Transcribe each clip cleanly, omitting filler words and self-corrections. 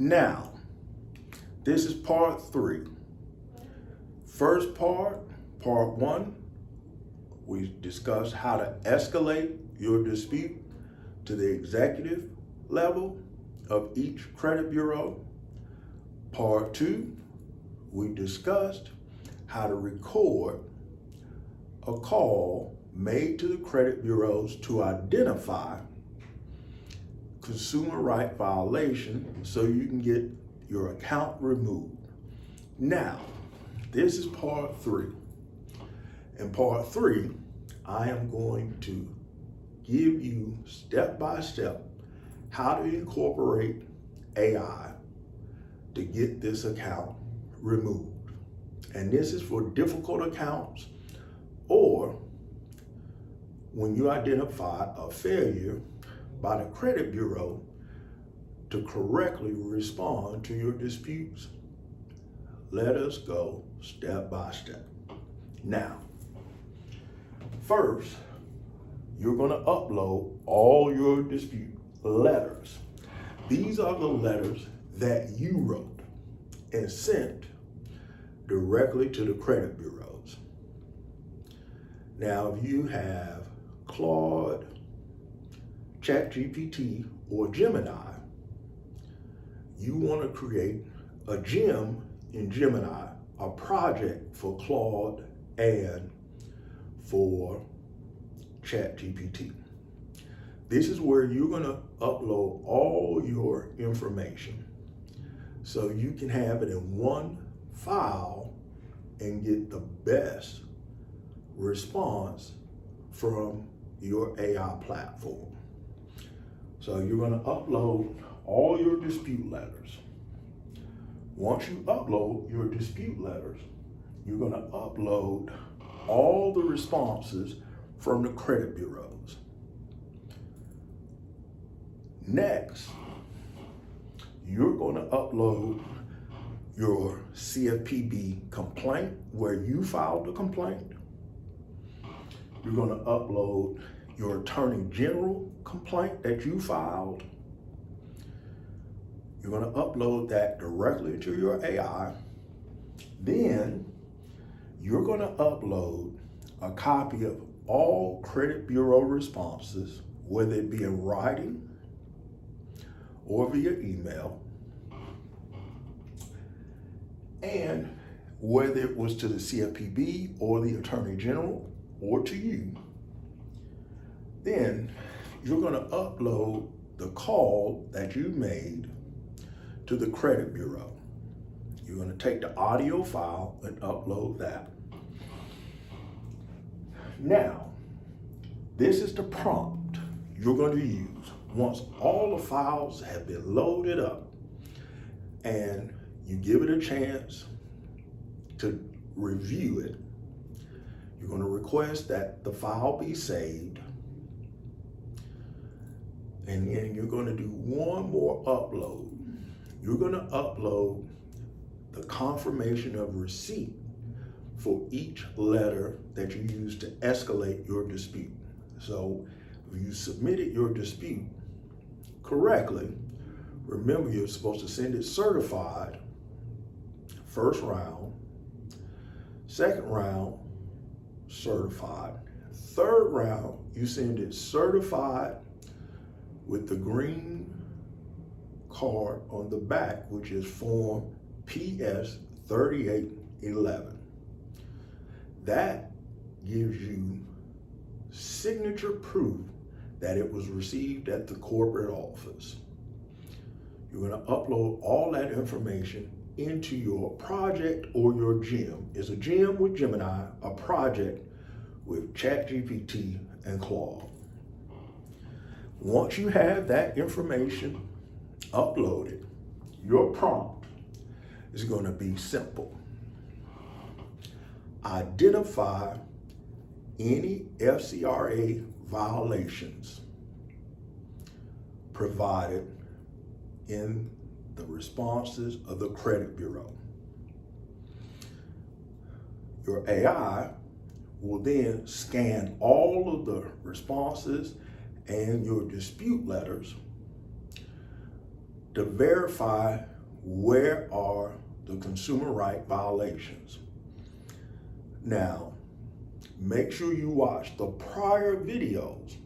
Now, this is part 3. First part one, we discussed how to escalate your dispute to the executive level of each credit bureau. Part 2, we discussed how to record a call made to the credit bureaus to identify consumer right violation so you can get your account removed. Now, this is part 3. In part 3, I am going to give you step by step how to incorporate AI to get this account removed. And this is for difficult accounts or when you identify a failure by the credit bureau to correctly respond to your disputes. Let us go step by step. Now, first, you're going to upload all your dispute letters. These are the letters that you wrote and sent directly to the credit bureaus. Now, if you have Claude, ChatGPT, or Gemini, you want to create a gem in Gemini, a project for Claude and for ChatGPT. This is where you're going to upload all your information so you can have it in one file and get the best response from your AI platform. So you're going to upload all your dispute letters. Once you upload your dispute letters, you're going to upload all the responses from the credit bureaus. Next, you're going to upload your CFPB complaint where you filed the complaint. You're going to upload your Attorney General complaint that you filed. You're going to upload that directly to your AI. Then you're going to upload a copy of all credit bureau responses, whether it be in writing or via email, and whether it was to the CFPB or the Attorney General or to you. Then you're going to upload the call that you made to the credit bureau. You're going to take the audio file and upload that. Now, this is the prompt you're going to use once all the files have been loaded up and you give it a chance to review it. You're going to request that the file be saved. And then you're going to do one more upload. You're going to upload the confirmation of receipt for each letter that you use to escalate your dispute. So if you submitted your dispute correctly, remember you're supposed to send it certified, first round, second round, certified, third round, you send it certified with the green card on the back, which is form PS 3811. That gives you signature proof that it was received at the corporate office. You're going to upload all that information into your project or your gem. It's a gem with Gemini, a project with ChatGPT and Claude. Once you have that information uploaded, your prompt is going to be simple. Identify any FCRA violations provided in the responses of the credit bureau. Your AI will then scan all of the responses and your dispute letters to verify where are the consumer right violations. Now, make sure you watch the prior videos,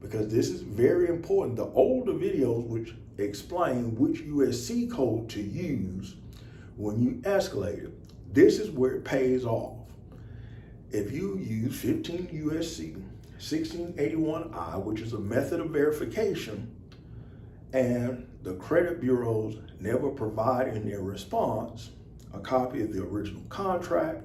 because this is very important. The older videos which explain which USC code to use when you escalate it. This is where it pays off. If you use 15 USC 1681I, which is a method of verification, and the credit bureaus never provide in their response a copy of the original contract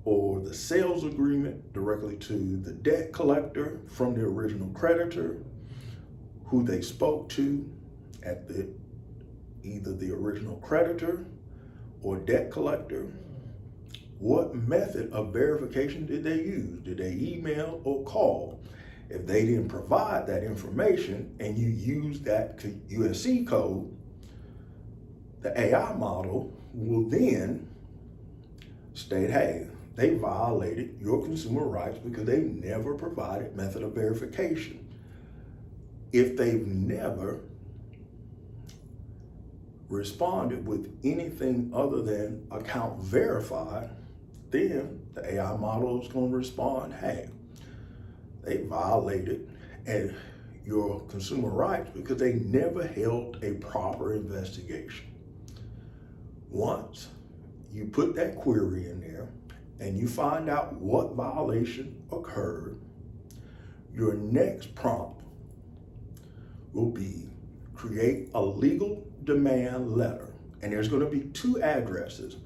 or the sales agreement directly to the debt collector from the original creditor who they spoke to at either the original creditor or debt collector, what method of verification did they use? Did they email or call? If they didn't provide that information and you use that USC code, the AI model will then state, hey, they violated your consumer rights because they never provided method of verification. If they've never responded with anything other than account verified, then the AI model is going to respond, hey, they violated your consumer rights because they never held a proper investigation. Once you put that query in there and you find out what violation occurred, your next prompt will be create a legal demand letter. And there's going to be 2 addresses.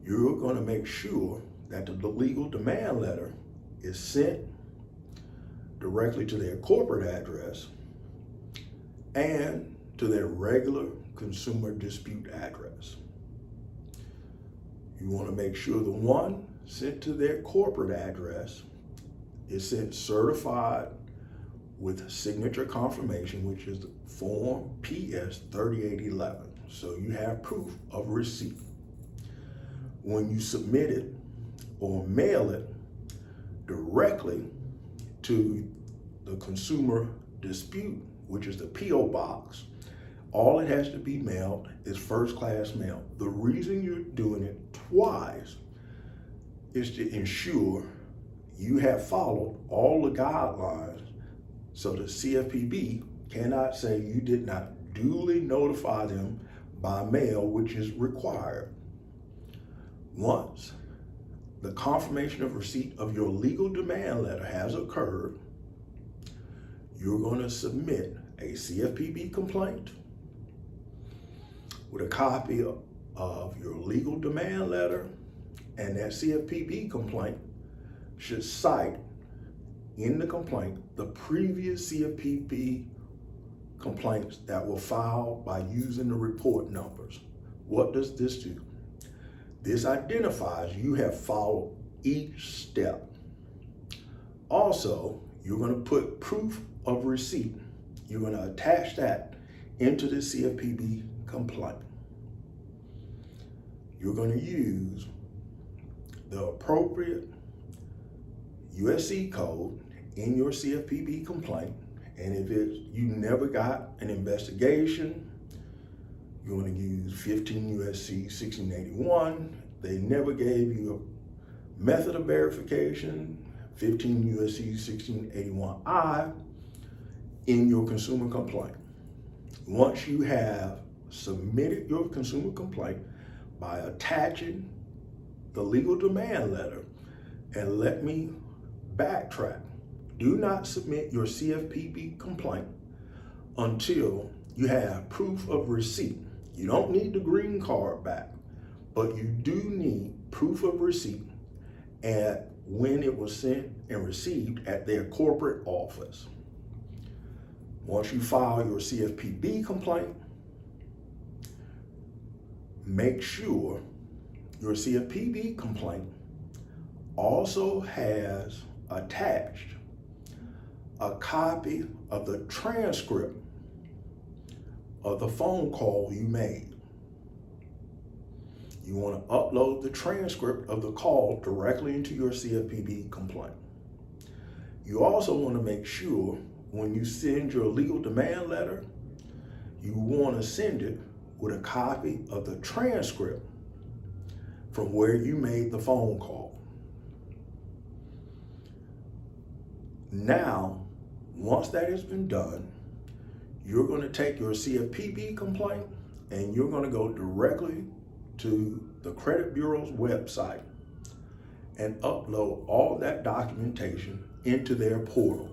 You're going to make sure that the legal demand letter is sent directly to their corporate address and to their regular consumer dispute address. You want to make sure the one sent to their corporate address is sent certified with signature confirmation, which is Form PS 3811. So you have proof of receipt. When you submit it or mail it directly to the consumer dispute, which is the P.O. box, all it has to be mailed is first class mail. The reason you're doing it twice is to ensure you have followed all the guidelines, so the CFPB cannot say you did not duly notify them by mail, which is required. Once the confirmation of receipt of your legal demand letter has occurred, you're going to submit a CFPB complaint with a copy of your legal demand letter, and that CFPB complaint should cite in the complaint the previous CFPB complaints that were filed by using the report numbers. What does this do? This identifies you have followed each step. Also, you're going to put proof of receipt. You're going to attach that into the CFPB complaint. You're going to use the appropriate USC code in your CFPB complaint. And if you never got an investigation, you're going to use 15 USC 1681. They never gave you a method of verification, 15 USC 1681I, in your consumer complaint. Once you have submitted your consumer complaint by attaching the legal demand letter, and let me backtrack. Do not submit your CFPB complaint until you have proof of receipt. You don't need the green card back, but you do need proof of receipt and when it was sent and received at their corporate office. Once you file your CFPB complaint, make sure your CFPB complaint also has attached a copy of the transcript of the phone call you made. You want to upload the transcript of the call directly into your CFPB complaint. You also want to make sure when you send your legal demand letter, you want to send it with a copy of the transcript from where you made the phone call. Now, once that has been done, you're going to take your CFPB complaint and you're going to go directly to the credit bureau's website and upload all that documentation into their portal.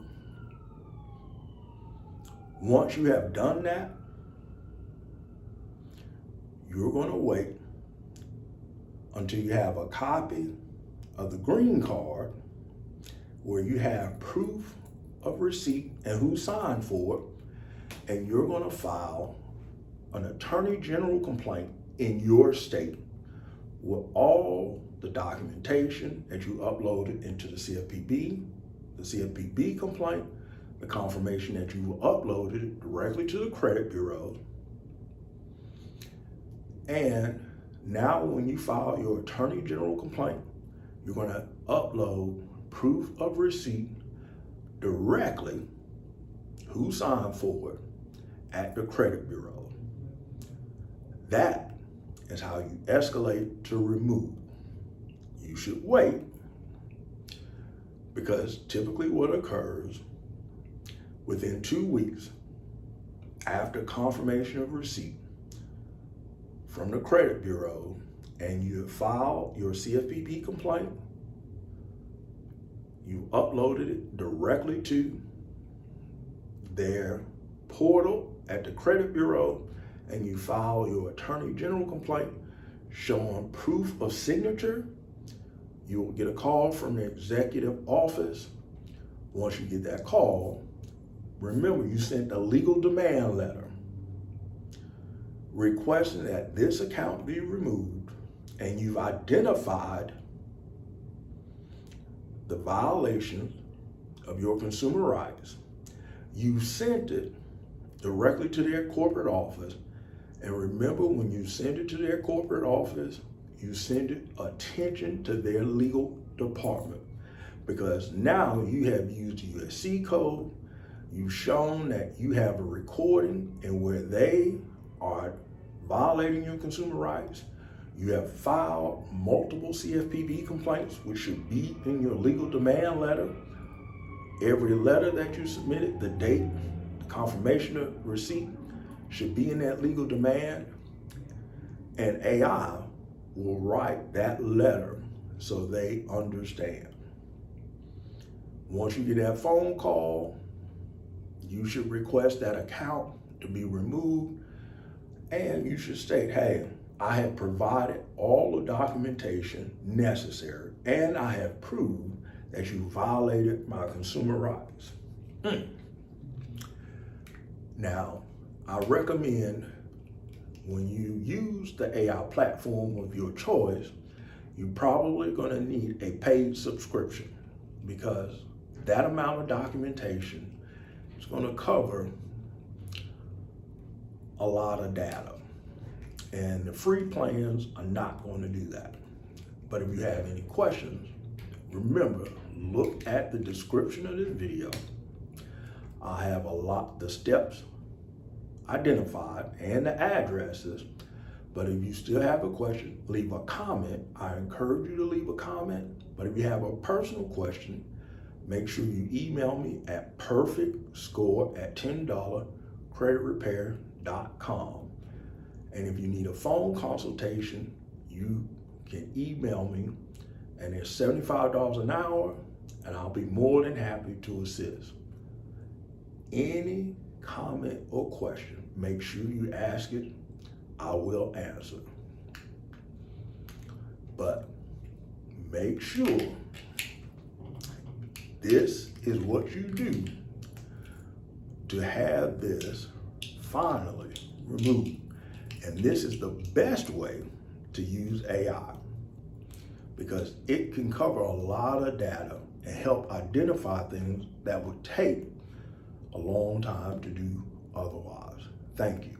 Once you have done that, you're going to wait until you have a copy of the green card where you have proof of receipt and who signed for it, and you're going to file an attorney general complaint in your state with all the documentation that you uploaded into the CFPB complaint, the confirmation that you uploaded it directly to the credit bureau. And now when you file your attorney general complaint, you're going to upload proof of receipt directly, who signed for it, at the credit bureau. That is how you escalate to remove. You should wait, because typically what occurs within 2 weeks after confirmation of receipt from the credit bureau and you file your CFPB complaint, you uploaded it directly to their portal at the credit bureau, and you file your attorney general complaint showing proof of signature, you will get a call from the executive office. Once you get that call, remember you sent a legal demand letter requesting that this account be removed, and you've identified the violations of your consumer rights. You sent it directly to their corporate office. And remember, when you send it to their corporate office, you send it attention to their legal department, because now you have used the USC code. You've shown that you have a recording and where they are violating your consumer rights. You have filed multiple CFPB complaints, which should be in your legal demand letter. Every letter that you submitted, the date, the confirmation of receipt should be in that legal demand, and AI will write that letter so they understand. Once you get that phone call, you should request that account to be removed, and you should state, hey, I have provided all the documentation necessary, and I have proved that you violated my consumer rights. Now, I recommend when you use the AI platform of your choice, you're probably going to need a paid subscription, because that amount of documentation is going to cover a lot of data. And the free plans are not going to do that. But if you have any questions, remember, look at the description of this video. I have the steps identified and the addresses. But if you still have a question, leave a comment. I encourage you to leave a comment. But if you have a personal question, make sure you email me at perfectscore@10dollarcreditrepair.com. And if you need a phone consultation, you can email me, and it's $75 an hour, and I'll be more than happy to assist. Any comment or question, make sure you ask it. I will answer. But make sure this is what you do to have this finally removed. And this is the best way to use AI, because it can cover a lot of data and help identify things that would take a long time to do otherwise. Thank you.